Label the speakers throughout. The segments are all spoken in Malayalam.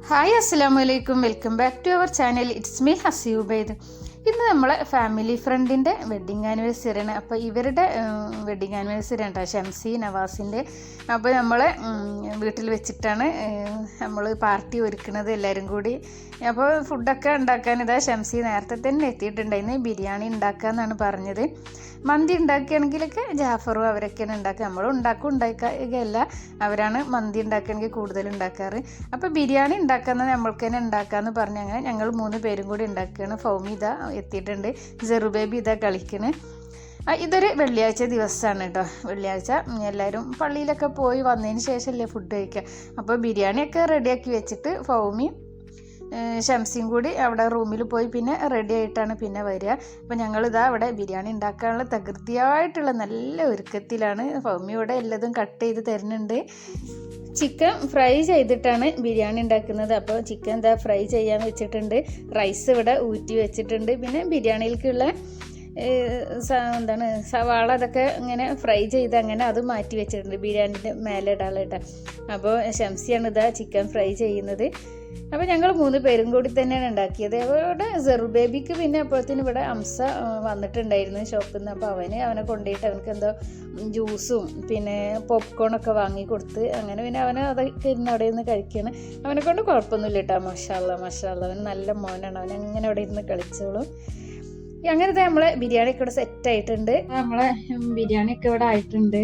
Speaker 1: ഹായ് അസ്സലാമലൈക്കും, welcome back to our channel. It's me ഹസീബൈദ്. ഇന്ന് നമ്മളെ ഫാമിലി ഫ്രണ്ടിൻ്റെ വെഡ്ഡിങ് ആനിവേഴ്സറിയാണ്. അപ്പോൾ ഇവരുടെ വെഡ്ഡിങ് ആനിവേഴ്സറി ആണ് കേട്ടോ, ഷംസി നവാസിൻ്റെ. അപ്പോൾ നമ്മളെ വീട്ടിൽ വെച്ചിട്ടാണ് നമ്മൾ പാർട്ടി ഒരുക്കുന്നത് എല്ലാവരും കൂടി. അപ്പോൾ ഫുഡൊക്കെ ഉണ്ടാക്കാൻ ഇതാ ഷംസി നേരത്തെ തന്നെ എത്തിയിട്ടുണ്ടായിരുന്നു. ബിരിയാണി ഉണ്ടാക്കാമെന്നാണ് പറഞ്ഞത്. മന്തി ഉണ്ടാക്കുകയാണെങ്കിലൊക്കെ ജാഫറും അവരൊക്കെയാണ് ഉണ്ടാക്കുക. നമ്മളും ഉണ്ടാക്കുകയല്ല, അവരാണ് മന്തി ഉണ്ടാക്കുകയാണെങ്കിൽ കൂടുതൽ ഉണ്ടാക്കാറ്. അപ്പോൾ ബിരിയാണി ഉണ്ടാക്കുന്നത് നമ്മൾക്ക് തന്നെ ഉണ്ടാക്കാമെന്ന് പറഞ്ഞ് അങ്ങനെ ഞങ്ങൾ 3 പേരും കൂടി ഉണ്ടാക്കുകയാണ്. ഫൗമി ഇതാ എത്തിയിട്ടുണ്ട്, ജെറു ബേബി ഇതാ കളിക്കണ്. ഇതൊരു വെള്ളിയാഴ്ച ദിവസമാണ് കേട്ടോ. വെള്ളിയാഴ്ച എല്ലാവരും പള്ളിയിലൊക്കെ പോയി വന്നതിന് ശേഷമല്ലേ ഫുഡ് കഴിക്കുക. അപ്പോൾ ബിരിയാണിയൊക്കെ റെഡിയാക്കി വെച്ചിട്ട് ഫൗമിയും ഷംസിയും കൂടി അവിടെ റൂമിൽ പോയി പിന്നെ റെഡി ആയിട്ടാണ് പിന്നെ വരിക. അപ്പോൾ ഞങ്ങളിതാ അവിടെ ബിരിയാണി ഉണ്ടാക്കാനുള്ള തകൃതിയായിട്ടുള്ള നല്ല ഒരുക്കത്തിലാണ്. ഫൗമി ഇവിടെ എല്ലാതും കട്ട് ചെയ്ത് തരുന്നുണ്ട്. ചിക്കൻ ഫ്രൈ ചെയ്തിട്ടാണ് ബിരിയാണി ഉണ്ടാക്കുന്നത്. അപ്പോൾ ചിക്കൻ എന്താ ഫ്രൈ ചെയ്യാൻ വെച്ചിട്ടുണ്ട്. റൈസ് ഇവിടെ ഊറ്റി വെച്ചിട്ടുണ്ട്. പിന്നെ ബിരിയാണിയിലേക്കുള്ള സവാള അതൊക്കെ ഇങ്ങനെ ഫ്രൈ ചെയ്ത് അങ്ങനെ അത് മാറ്റി വെച്ചിട്ടുണ്ട് ബിരിയാണിൻ്റെ മേലെ ഇടാനായിട്ട്. അപ്പോൾ ഷംസിയാണ് ഇതാ ചിക്കൻ ഫ്രൈ ചെയ്യുന്നത്. അപ്പോൾ ഞങ്ങൾ 3 പേരും കൂടി തന്നെയാണ് ഉണ്ടാക്കിയത്. അവിടെ ജെറു ബേബിക്ക് പിന്നെ അപ്പോഴത്തേനും ഇവിടെ അംസ വന്നിട്ടുണ്ടായിരുന്നു ഷോപ്പിൽ നിന്ന്. അപ്പോൾ അവനെ കൊണ്ടുപോയിട്ട് അവനക്ക് എന്തോ ജ്യൂസും പിന്നെ പോപ്കോണൊക്കെ വാങ്ങി കൊടുത്ത് അങ്ങനെ പിന്നെ അതൊക്കെ ഇരുന്ന് അവിടെ ഇരുന്ന് കഴിക്കുകയാണ്. അവനെ കൊണ്ട് കുഴപ്പമൊന്നുമില്ല കേട്ടോ. മഷാല്ല അവൻ നല്ല മോനാണ്. അവനങ്ങനെ അവിടെ ഇരുന്ന് കളിച്ചോളും. അങ്ങനത്തെ നമ്മളെ ബിരിയാണിയൊക്കെ ഇവിടെ സെറ്റായിട്ടുണ്ട്. നമ്മളെ ബിരിയാണിയൊക്കെ ഇവിടെ ആയിട്ടുണ്ട്.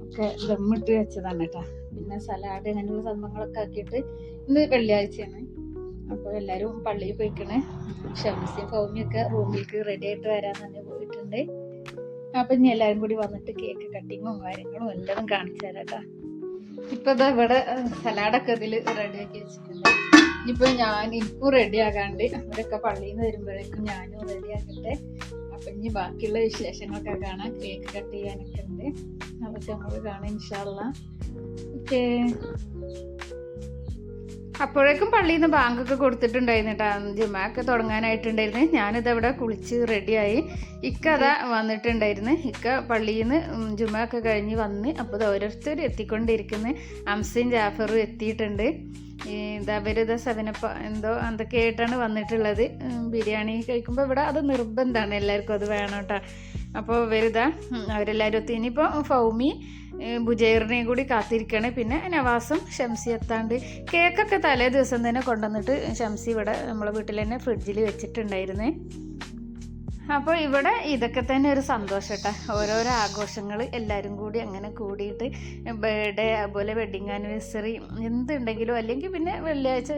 Speaker 1: ഒക്കെ ദമ്മിട്ട് വെച്ചതാണ് കേട്ടോ. പിന്നെ സലാഡ് അങ്ങനെയുള്ള സംഭവങ്ങളൊക്കെ ആക്കിയിട്ട് ഇന്ന് വെള്ളിയാഴ്ചയാണ്. അപ്പോൾ എല്ലാവരും പള്ളിയിൽ പോയിക്കണേ. ഷംസിയും ഫൗമിയൊക്കെ റൂമിലേക്ക് റെഡി ആയിട്ട് വരാൻ തന്നെ പോയിട്ടുണ്ട്. അപ്പം ഇനി എല്ലാവരും കൂടി വന്നിട്ട് കേക്ക് കട്ടിങ്ങും കാര്യങ്ങളും എല്ലാം കാണിച്ചു തരാം കേട്ടോ. ഇപ്പം ഇതാ ഇവിടെ സലാഡൊക്കെ ഇതിൽ റെഡിയാക്കി വെച്ചിട്ടുണ്ട്. ഇനിയിപ്പോൾ എനിക്കും റെഡി ആകാണ്ട് അവരൊക്കെ പള്ളിയിൽ നിന്ന് വരുമ്പോഴേക്കും ഞാനും റെഡി ആക്കട്ടെ. അപ്പം ഇനി ബാക്കിയുള്ള വിശേഷങ്ങളൊക്കെ കാണാം. കേക്ക് കട്ട് ചെയ്യാനൊക്കെ ഉണ്ട്, അതൊക്കെ നമ്മൾ കാണാം ഇൻഷാ അല്ലാ. ഓക്കേ. അപ്പോഴേക്കും പള്ളിയിൽ നിന്ന് ബാങ്കൊക്കെ കൊടുത്തിട്ടുണ്ടായിരുന്നു കേട്ടോ. ജുമാക്ക് തുടങ്ങാനായിട്ടുണ്ടായിരുന്നു. ഞാനിതവിടെ കുളിച്ച് റെഡിയായി. ഇക്ക അതാ വന്നിട്ടുണ്ടായിരുന്നു. ഇക്ക പള്ളിയിൽ നിന്ന് ജുമാക്ക് കഴിഞ്ഞ് വന്ന് അപ്പോൾ ഓരോരുത്തർ എത്തിക്കൊണ്ടിരിക്കുന്നു. അംസയും ജാഫറും എത്തിയിട്ടുണ്ട്. അവരിത് 7up എന്തോ എന്തൊക്കെ ആയിട്ടാണ് വന്നിട്ടുള്ളത്. ബിരിയാണി കഴിക്കുമ്പോൾ ഇവിടെ അത് നിർബന്ധമാണ്, എല്ലാവർക്കും അത് വേണം കേട്ടോ. അപ്പോൾ അവരെല്ലാവരും എത്തി. ഇനിയിപ്പോൾ ഫൗമി ബുജൈറിനെയും കൂടി കാത്തിരിക്കുകയാണ്. പിന്നെ നവാസും ഷംസി എത്താണ്ട്. കേക്കൊക്കെ തലേ ദിവസം തന്നെ കൊണ്ടുവന്നിട്ട് ഷംസി ഇവിടെ നമ്മളെ വീട്ടിൽ തന്നെ ഫ്രിഡ്ജിൽ വെച്ചിട്ടുണ്ടായിരുന്നേ. അപ്പോൾ ഇവിടെ ഇതൊക്കെ തന്നെ ഒരു സന്തോഷം കേട്ടോ. ഓരോരോ ആഘോഷങ്ങൾ എല്ലാവരും കൂടി അങ്ങനെ കൂടിയിട്ട് ബർത്ത്ഡേ അതുപോലെ വെഡ്ഡിങ് ആനിവേഴ്സറി എന്തുണ്ടെങ്കിലും അല്ലെങ്കിൽ പിന്നെ വെള്ളിയാഴ്ച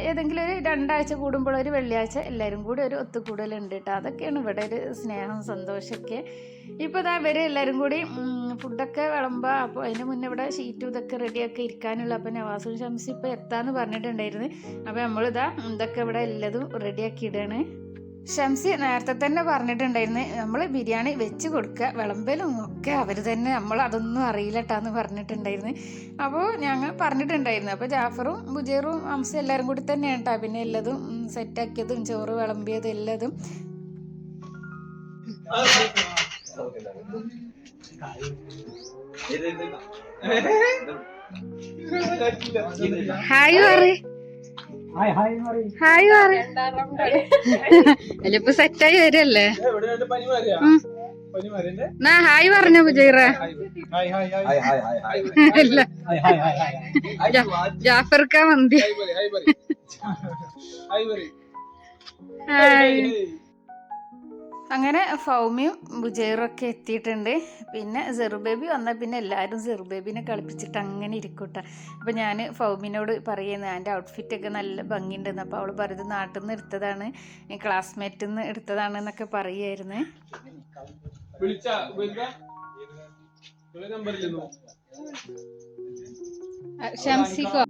Speaker 1: ഏതെങ്കിലും ഒരു 2 ആഴ്ച കൂടുമ്പോൾ ഒരു വെള്ളിയാഴ്ച എല്ലാവരും കൂടി ഒരു ഒത്തുകൂടലുണ്ട് കേട്ടോ. അതൊക്കെയാണ് ഇവിടെ ഒരു സ്നേഹം സന്തോഷമൊക്കെ. ഇപ്പോൾ ഇതാ എല്ലാവരും കൂടി ഫുഡൊക്കെ വിളമ്പുക. അപ്പോൾ അതിന് മുന്നേ ഇവിടെ ഷീറ്റും ഇതൊക്കെ റെഡിയാക്കി ഇരിക്കാനുള്ള. അപ്പോൾ നവാസും ഷംസി ഇപ്പോൾ എത്താമെന്ന് പറഞ്ഞിട്ടുണ്ടായിരുന്നു. അപ്പോൾ നമ്മളിതാ ഇതൊക്കെ ഇവിടെ എല്ലാതും റെഡിയാക്കി ഇടുകയാണ്. ഷംസി നേരത്തെ തന്നെ പറഞ്ഞിട്ടുണ്ടായിരുന്നു നമ്മൾ ബിരിയാണി വെച്ച് കൊടുക്കുക, വിളമ്പലും ഒക്കെ അവർ തന്നെ, നമ്മൾ അതൊന്നും അറിയില്ല കേട്ടാന്ന് പറഞ്ഞിട്ടുണ്ടായിരുന്നു. അപ്പോൾ ഞങ്ങൾ പറഞ്ഞിട്ടുണ്ടായിരുന്നു. അപ്പോൾ ജാഫറും ബുജൈറും അംസ എല്ലാവരും കൂടി തന്നെയാണ് കേട്ടോ പിന്നെ എല്ലാതും സെറ്റാക്കിയതും ചോറ് വിളമ്പിയതും എല്ലാതും. ഹായ് പറ. ഹായ് അല്ല ഇപ്പൊ സെറ്റായി വരല്ലേ. ഹായ് പറഞ്ഞ ബുജൈറ. ജാഫർക്ക മന്തി. അങ്ങനെ ഫൗമിയും ബുജൈറൊക്കെ എത്തിയിട്ടുണ്ട്. പിന്നെ ജെറു ബേബി വന്നാൽ പിന്നെ എല്ലാവരും ജെറു ബേബിനെ കളിപ്പിച്ചിട്ട് അങ്ങനെ ഇരിക്കൂട്ടെ. അപ്പോൾ ഞാൻ ഫൗമിനോട് പറയുന്നത് എൻ്റെ ഔട്ട്ഫിറ്റൊക്കെ നല്ല ഭംഗിയുണ്ടെന്ന്. അപ്പോൾ അവൾ പറയുന്നത് നാട്ടിൽ നിന്ന് എടുത്തതാണ്, ക്ലാസ്മേറ്റിൽ നിന്ന് എടുത്തതാണെന്നൊക്കെ പറയുമായിരുന്നു. ഷംസിക്കോ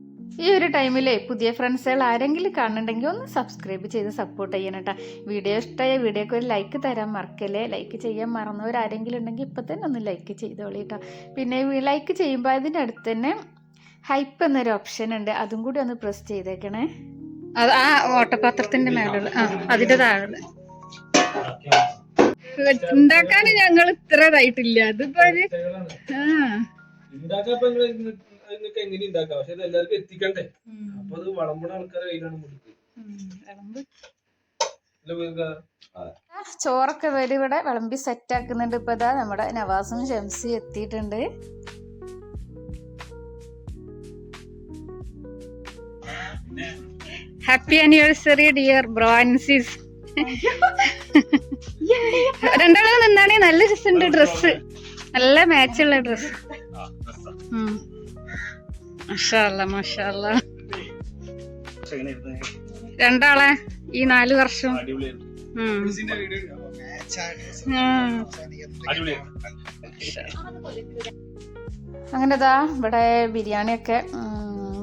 Speaker 1: ഈ ഒരു ടൈമിൽ പുതിയ ഫ്രണ്ട്സുകൾ ആരെങ്കിലും കാണുന്നുണ്ടെങ്കിൽ ഒന്ന് സബ്സ്ക്രൈബ് ചെയ്ത് സപ്പോർട്ട് ചെയ്യണം കേട്ടോ. വീഡിയോ ഇഷ്ടമായ വീഡിയോക്ക് ഒരു ലൈക്ക് തരാൻ മറക്കല്ലേ. ലൈക്ക് ചെയ്യാൻ മറന്നവരാരെങ്കിലും ഉണ്ടെങ്കിൽ ഇപ്പം തന്നെ ഒന്ന് ലൈക്ക് ചെയ്തോളി കേട്ടോ. പിന്നെ ലൈക്ക് ചെയ്യുമ്പോൾ അതിൻ്റെ അടുത്ത് തന്നെ ഹൈപ്പ് എന്നൊരു ഓപ്ഷൻ ഉണ്ട്, അതും കൂടി ഒന്ന് പ്രസ് ചെയ്തേക്കണേ. അത് ആ ഓട്ടപാത്രത്തിൻ്റെ മേലുള്ള അതിൻ്റെ താഴെ ഉണ്ടാക്കാൻ ഞങ്ങൾ ഇത്ര ഇതായിട്ടില്ല. അതിപ്പോ
Speaker 2: നിങ്ങൾക്ക് എങ്ങനെ ഉണ്ടാക്കാം, പക്ഷെ എല്ലാവർക്കും എത്തിക്കണ്ടേ.
Speaker 1: ചോറൊക്കെ ഇവിടെ വിളമ്പി സെറ്റ് ആക്കുന്നുണ്ട്. ഇപ്പൊ ഇതാ നമ്മുടെ നവാസും ഷംസി എത്തിയിട്ടുണ്ട്. Happy anniversary dear bro and sis. രണ്ടാളും നിന്നാണെ നല്ല രസമുണ്ട്. ഡ്രസ്സ് നല്ല മാച്ചുള്ള ഡ്രസ്. മാഷാഅല്ലാ മാഷാഅല്ലാ. രണ്ടാളെ ഈ 4 വർഷം അങ്ങനെതാ ഇവിടെ ബിരിയാണിയൊക്കെ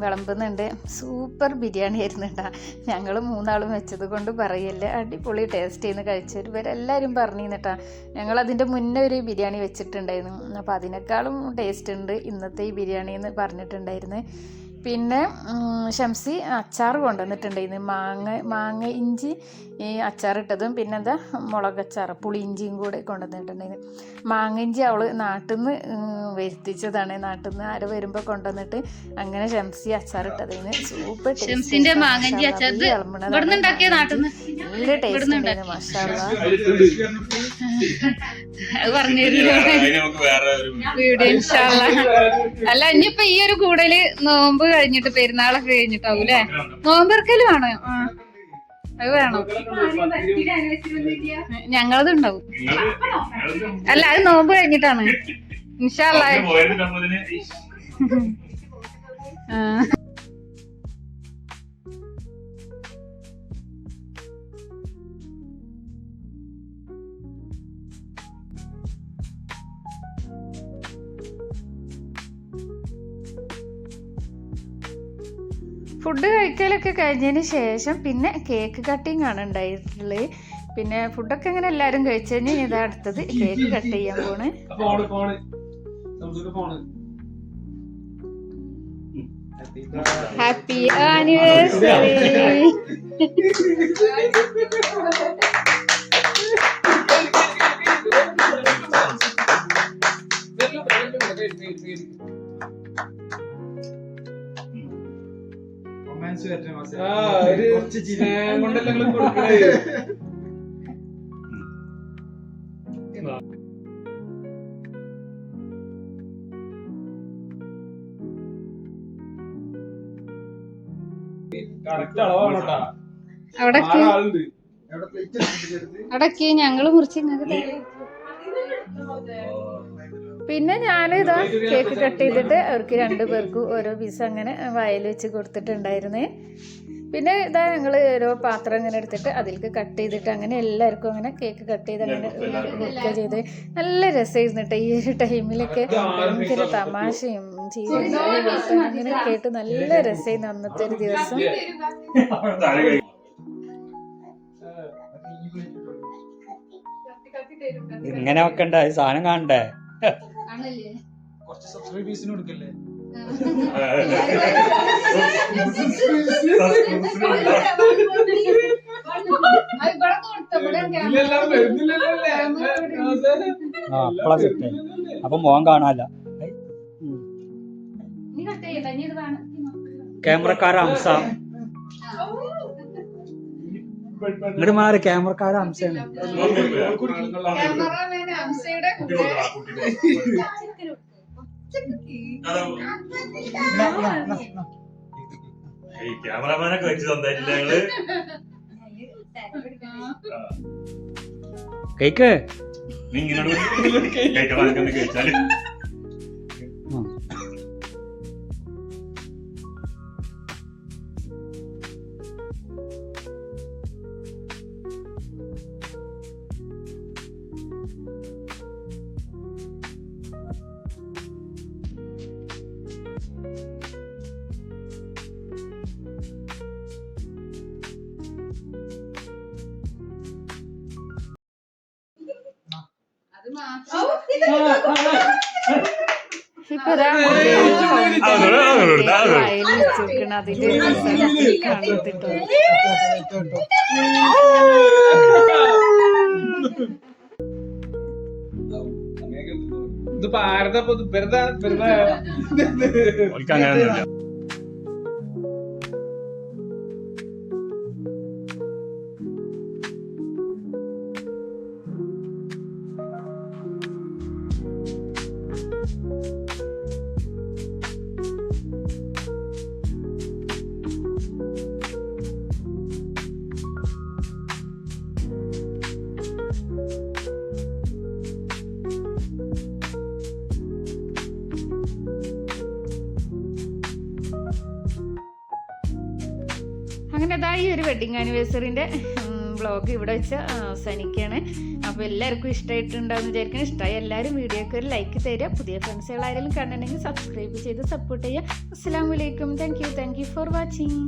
Speaker 1: വിളമ്പുന്നുണ്ട്. സൂപ്പർ ബിരിയാണി ആയിരുന്നു കേട്ടാ. ഞങ്ങൾ 3 ആളും വെച്ചത് കൊണ്ട് പറയല്ലേ, അടിപൊളി ടേസ്റ്റ് ചെയ്യുന്ന കഴിച്ചവർ ഇവരെല്ലാവരും പറഞ്ഞിരുന്നിട്ടാ. ഞങ്ങൾ അതിൻ്റെ മുന്നേ ഒരു ബിരിയാണി വെച്ചിട്ടുണ്ടായിരുന്നു. അപ്പോൾ അതിനേക്കാളും ടേസ്റ്റ് ഉണ്ട് ഇന്നത്തെ ഈ ബിരിയാണി എന്ന് പറഞ്ഞിട്ടുണ്ടായിരുന്നു. പിന്നെ ഷംസി അച്ചാർ കൊണ്ടുവന്നിട്ടുണ്ടായിരുന്നു. മാങ്ങ ഇഞ്ചി ഈ അച്ചാറിട്ടതും പിന്നെ എന്താ മുളകച്ചാർ പുളിയിഞ്ചിയും കൂടെ കൊണ്ടുവന്നിട്ടുണ്ടായിരുന്നു. മാങ്ങ ഇഞ്ചി അവൾ നാട്ടിൽ നിന്ന് വരുത്തിച്ചതാണ്. നാട്ടിൽ നിന്ന് ആരോ വരുമ്പോൾ കൊണ്ടുവന്നിട്ട് അങ്ങനെ ഷംസി അച്ചാറിട്ടതിന് സൂപ്പർ ടേസ്റ്റ്. നല്ല ടേസ്റ്റ് ഉണ്ടായിരുന്നു. മാഷാഅല്ലാ. അത് പറഞ്ഞിരുന്നു വീഡിയോ ഇൻഷാല്ലാ. അല്ല ഇനിയിപ്പോ ഈ ഒരു കൂടല് നോമ്പ് കഴിഞ്ഞിട്ട് പെരുന്നാളൊക്കെ കഴിഞ്ഞിട്ടാവും അല്ലേ? നോമ്പെടുക്കല് വേണോ? അത് വേണം. ഞങ്ങളത് ഉണ്ടാവും. അല്ല അത് നോമ്പ് കഴിഞ്ഞിട്ടാണ് ഇൻഷാല്ലാ. ഫുഡ് കഴിക്കലൊക്കെ കഴിഞ്ഞതിന് ശേഷം പിന്നെ കേക്ക് കട്ടിങ് ആണ് ഉണ്ടായിട്ടുള്ളത്. പിന്നെ ഫുഡൊക്കെ അങ്ങനെ എല്ലാവരും കഴിച്ചു കഴിഞ്ഞാൽ ഇതാ അടുത്തത് കേക്ക് കട്ട് ചെയ്യാൻ പോണ്. Happy anniversary. അവിടക്ക് ഞങ്ങള് മുറിച്ച് പിന്നെ ഞാനിതാ കേക്ക് കട്ട് ചെയ്തിട്ട് അവർക്ക് 2 പേർക്കും ഓരോ പീസ് അങ്ങനെ വായിൽ വെച്ച് കൊടുത്തിട്ടുണ്ടായിരുന്നേ. പിന്നെ ഇതാ ഞങ്ങൾ ഓരോ പാത്രം ഇങ്ങനെ എടുത്തിട്ട് അതിലേക്ക് കട്ട് ചെയ്തിട്ട് അങ്ങനെ എല്ലാവർക്കും അങ്ങനെ കേക്ക് കട്ട് ചെയ്ത് അങ്ങനെ വെക്കുക ചെയ്ത് നല്ല രസമായിരുന്നു കേട്ടോ. ഈ ഒരു ടൈമിലൊക്കെ ഭയങ്കര തമാശയും ചീരും അങ്ങനെ കേട്ട് നല്ല രസമായിരുന്നു അന്നത്തെ ഒരു ദിവസം.
Speaker 2: ഇങ്ങനെ വെക്കണ്ട സാധനം കാണണ്ടേ? അപ്പൊ മോൻ കാണാല്ല. ക്യാമറക്കാര ഹംസ ഇങ്ങോട്ട് മാറി. ക്യാമറക്കാര ഹംസയാണ്.
Speaker 3: ക്യാമറമാനൊക്കെ വെച്ച് തന്നില്ല ഞങ്ങള്.
Speaker 2: കേക്ക്
Speaker 3: നീ ഇങ്ങോട്ട് കഴിച്ചാല്
Speaker 1: ഇപ്പൊ വയലിൽ വെച്ചിരിക്കണം. അതിന്റെ കാണത്തിട്ടോ.
Speaker 4: ഇതിപ്പോ ആരതാ വെറുതെ
Speaker 3: അങ്ങനെയൊന്നുമില്ല.
Speaker 1: അങ്ങനെ അതാ ഈ ഒരു വെഡിങ് ആനിവേഴ്സറിൻ്റെ വ്ളോഗ് ഇവിടെ വെച്ച് അവസാനിക്കുകയാണ്. അപ്പോൾ എല്ലാവർക്കും ഇഷ്ടമായിട്ടുണ്ടാവും വിചാരിക്കണം. ഇഷ്ടമായി എല്ലാവരും വീഡിയോക്ക് ഒരു ലൈക്ക് തരിക. പുതിയ ഫ്രണ്ട്സുകളായാലും കണ്ടിട്ടുണ്ടെങ്കിൽ സബ്സ്ക്രൈബ് ചെയ്ത് സപ്പോർട്ട് ചെയ്യുക. അസ്സലാമു അലൈക്കും. Thank you for watching.